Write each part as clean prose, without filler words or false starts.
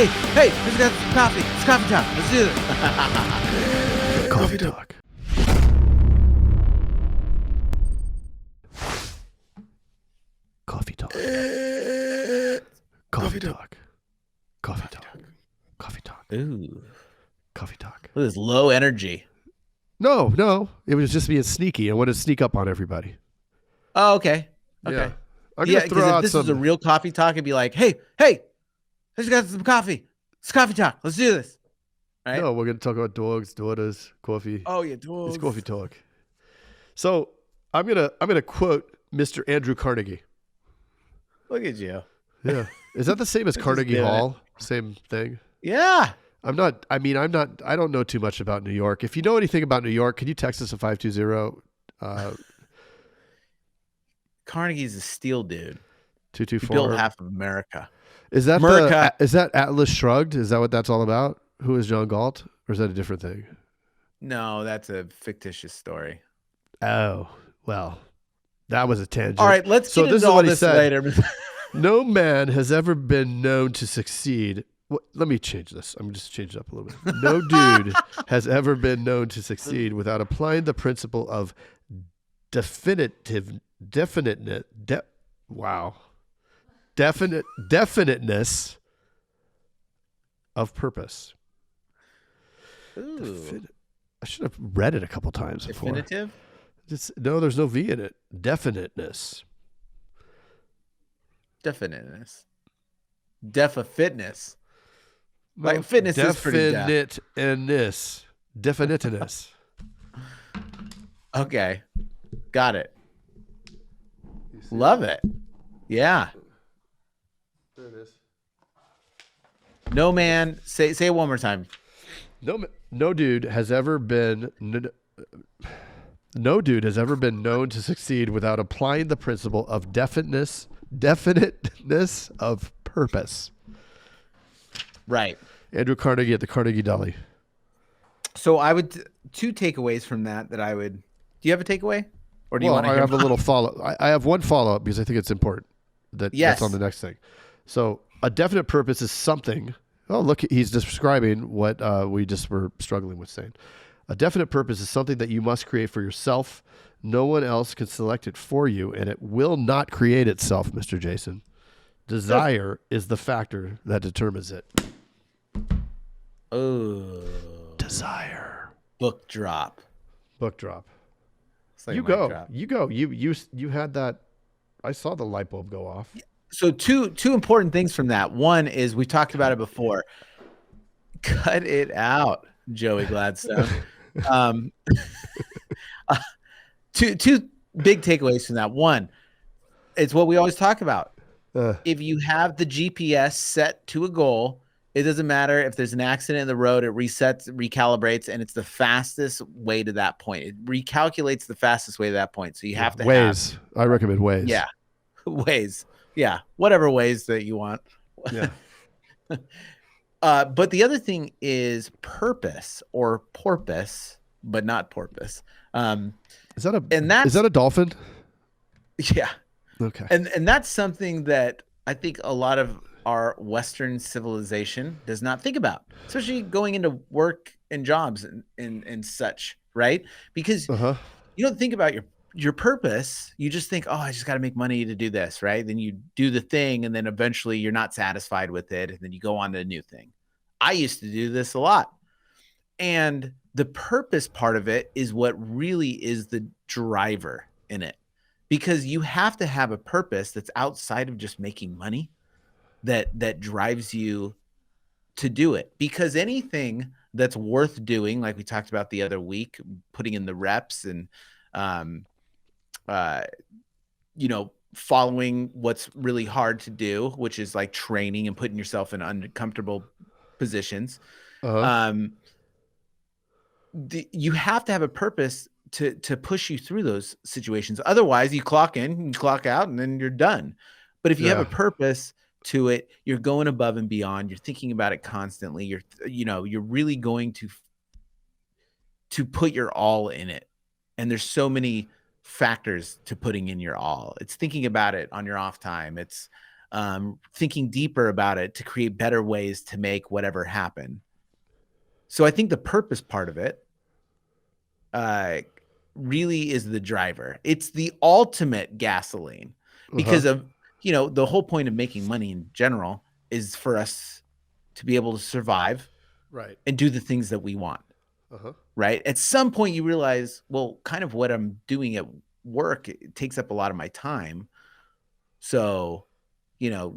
hey, let's get some coffee. It's coffee time. Let's do this. Coffee talk. Coffee talk. Coffee talk. Coffee talk. Coffee talk. Ooh, Coffee talk. this is low energy. No. It was just being sneaky. I wanted to sneak up on everybody. Oh, okay. Yeah. I'm Yeah, gonna throw because if out this some. was a real coffee talk, it'd be like, hey, let's get some coffee. It's coffee talk. Let's do this. Right? No, we're gonna talk about dogs, daughters, coffee. Oh, yeah, dogs. It's coffee talk. So I'm gonna quote Mr. Andrew Carnegie. Look at you. Yeah. Is that the same as Just Carnegie doing Hall? Same thing. Yeah. I don't know too much about New York. If you know anything about New York, can you text us at 520 Carnegie's a steel dude. He 224? built half of America. Is that America. is that Atlas Shrugged? Is that what that's all about? Who is John Galt? Or is that a different thing? No, that's a fictitious story. Oh, well, that was a tangent. All right, let's So get this into is all what he this said. later. No man has ever been known to succeed. Let me change this. I'm just change it up a little bit. No dude has ever been known to succeed without applying the principle of definiteness of purpose. Ooh. I should have read it a couple times before. Definitive? No, there's no V in it. Definiteness. Definiteness. Defa-fitness. Like fitness is pretty deaf. Definiteness. Okay. Got it. Love it. Yeah. There it is. No man. Say it one more time. No dude has ever been known to succeed without applying the principle of definiteness of purpose. Right. Andrew Carnegie at the Carnegie Deli. So I would two takeaways from that I would. Do you have a takeaway, or do you Well, want to? I have a little follow. I have one follow up because I think it's important. That's on the next thing. So a definite purpose is something. Oh, look, he's describing what we just were struggling with saying. A definite purpose is something that you must create for yourself. No one else can select it for you, and it will not create itself, Mr. Jason. Desire is the factor that determines it. Oh. Desire. Book drop. Book drop. It's like You a mic go. drop. You go. You had that. I saw the light bulb go off. So two important things from that. One is we talked about it before. Cut it out, Joey Gladstone. Two big takeaways from that. One, it's what we always talk about. If you have the GPS set to a goal, it doesn't matter if there's an accident in the road, it resets, recalibrates, and it's the fastest way to that point. It recalculates the fastest way to that point. So you have to Waze. I recommend Waze. Yeah. Ways. Yeah. Whatever ways that you want. Yeah. But the other thing is purpose or porpoise, but not porpoise. Is that a dolphin? Yeah. Okay. And that's something that I think a lot of our Western civilization does not think about, especially going into work and jobs and such, right? Because you don't think about your purpose. You just think, oh, I just got to make money to do this, right? Then you do the thing, and then eventually you're not satisfied with it, and then you go on to a new thing. I used to do this a lot. And the purpose part of it is what really is the driver in it, because you have to have a purpose that's outside of just making money that drives you to do it. Because anything that's worth doing, like we talked about the other week, putting in the reps and following what's really hard to do, which is like training and putting yourself in uncomfortable positions. You have to have a purpose to push you through those situations. Otherwise, you clock in, you clock out, and then you're done. But if you have a purpose to it, you're going above and beyond. You're thinking about it constantly. You're really going to put your all in it. And there's so many factors to putting in your all. It's thinking about it on your off time. It's thinking deeper about it to create better ways to make whatever happen. So I think the purpose part of it uh, really is the driver. It's the ultimate gasoline Uh-huh. because of, the whole point of making money in general is for us to be able to survive Right. and do the things that we want. Uh-huh. Right. At some point you realize, well, kind of what I'm doing at work, it takes up a lot of my time. So, you know,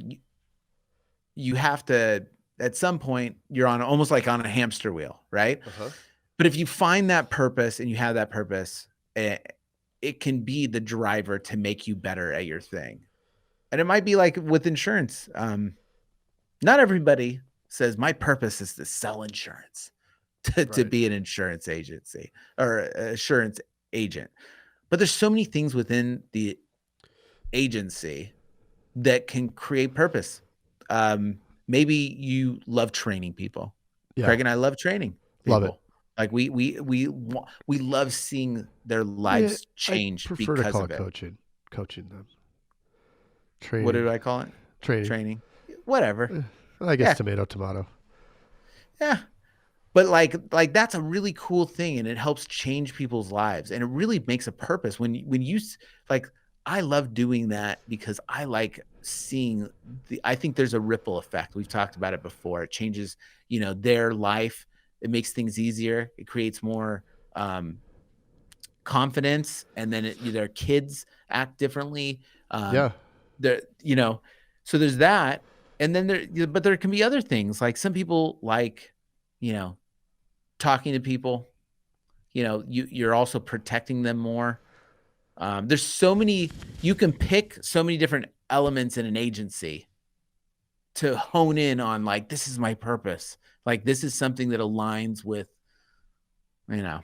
you have to, at some point you're on almost like on a hamster wheel, right? Uh-huh. But if you find that purpose and you have that purpose, it can be the driver to make you better at your thing. And it might be like with insurance. Not everybody says my purpose is to sell insurance, to Right. be an insurance agency or insurance agent. But there's so many things within the agency that can create purpose. Maybe you love training people. Yeah. Craig and I love training Love it. people. Like we love seeing their Yeah, lives I change prefer to because call of it it. coaching them. What Training. did I call it? Training. Training. Whatever. I guess Yeah. tomato. Yeah. But like that's a really cool thing, and it helps change people's lives, and it really makes a purpose when you like. I love doing that because I like seeing I think there's a ripple effect. We've talked about it before. It changes, their life. It makes things easier. It creates more confidence, and then their kids act differently. Yeah. There, so there's that, and then but there can be other things. Like some people like, you know, talking to people. You're also protecting them more. There's so many, you can pick so many different elements in an agency to hone in on, like, this is my purpose. Like, this is something that aligns with, you know,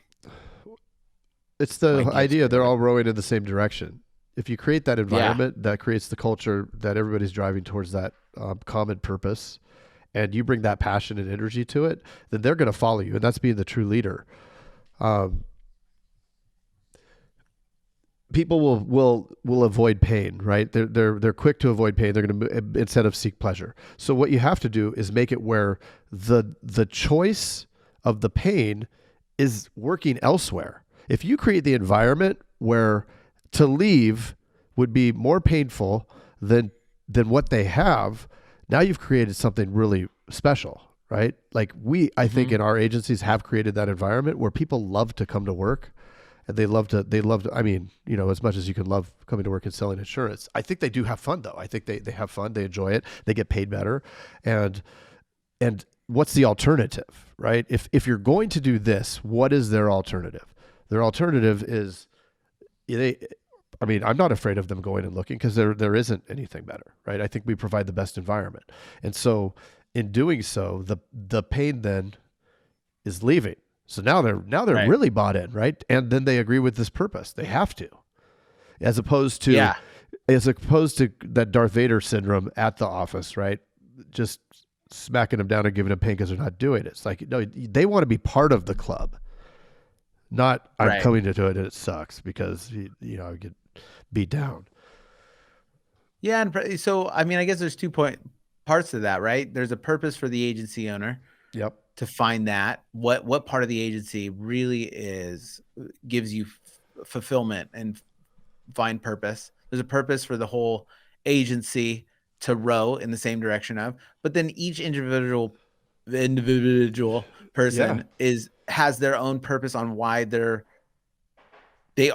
It's my the gifts idea or they're whatever. all rowing in the same direction. If you create that Yeah. environment that creates the culture that everybody's driving towards that common purpose, and you bring that passion and energy to it, then they're going to follow you, and that's being the true leader. Um, People will avoid pain, right? They're quick to avoid pain. They're going to instead of seek pleasure. So what you have to do is make it where the choice of the pain is working elsewhere. If you create the environment where to leave would be more painful than what they have, now you've created something really special, right? Like I think in our agencies have created that environment where people love to come to work, and they love to, I mean, as much as you can love coming to work and selling insurance, I think they do have fun though. I think they have fun. They enjoy it. They get paid better. And what's the alternative, right? If you're going to do this, what is their alternative? Their alternative is I mean, I'm not afraid of them going and looking because there isn't anything better, right? I think we provide the best environment. And so in doing so, the pain then is leaving. So now they're Right. really bought in, right? And then they agree with this purpose. They have to, as opposed to Yeah. that Darth Vader syndrome at the office, right? Just smacking them down and giving them pain because they're not doing it. It's like, no, they want to be part of the club, not I'm Right. coming to do it and it sucks because I get beat down. Yeah. And so, I mean, I guess there's parts to that, right? There's a purpose for the agency owner Yep. to find that what part of the agency really gives you fulfillment and find purpose. There's a purpose for the whole agency to row in the same direction of, but then each individual Yeah. person has their own purpose on why they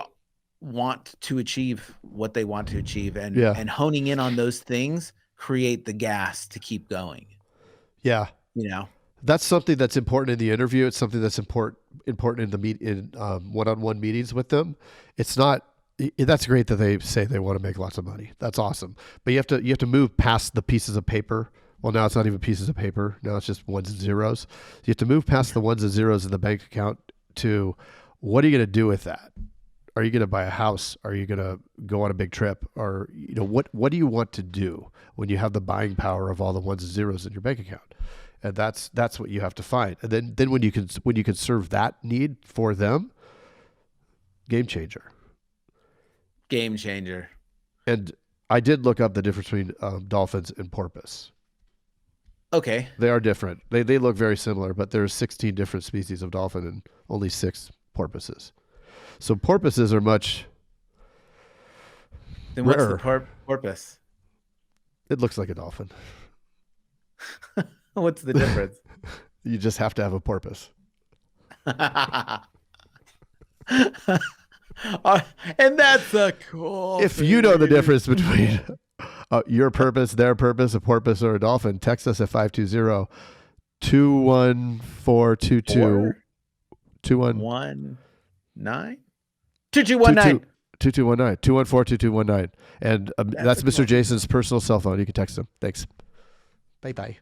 want to achieve what they want to achieve, and Yeah. honing in on those things create the gas to keep going. Yeah. You know? That's something that's important in the interview. It's something that's important in one-on-one meetings with them. It's not. That's great that they say they want to make lots of money. That's awesome. But you have to move past the pieces of paper. Well, now it's not even pieces of paper. Now it's just ones and zeros. You have to move past the ones and zeros in the bank account to what are you going to do with that? Are you going to buy a house? Are you going to go on a big trip? Or what do you want to do when you have the buying power of all the ones and zeros in your bank account? And that's what you have to find. And then when you can serve that need for them, game changer. Game changer. And I did look up the difference between dolphins and porpoise. Okay. They are different. They look very similar, but there's 16 different species of dolphin and only 6 porpoises. So porpoises are much Then what's rarer. the porpoise? It looks like a dolphin. What's the difference? You just have to have a porpoise. And that's a cool If you know the difference between your purpose, their purpose, a porpoise, or a dolphin, text us at 520-21422. 19 2219 2219 214-2219. And that's Mr. Jason's personal cell phone. You can text him. Thanks. Bye.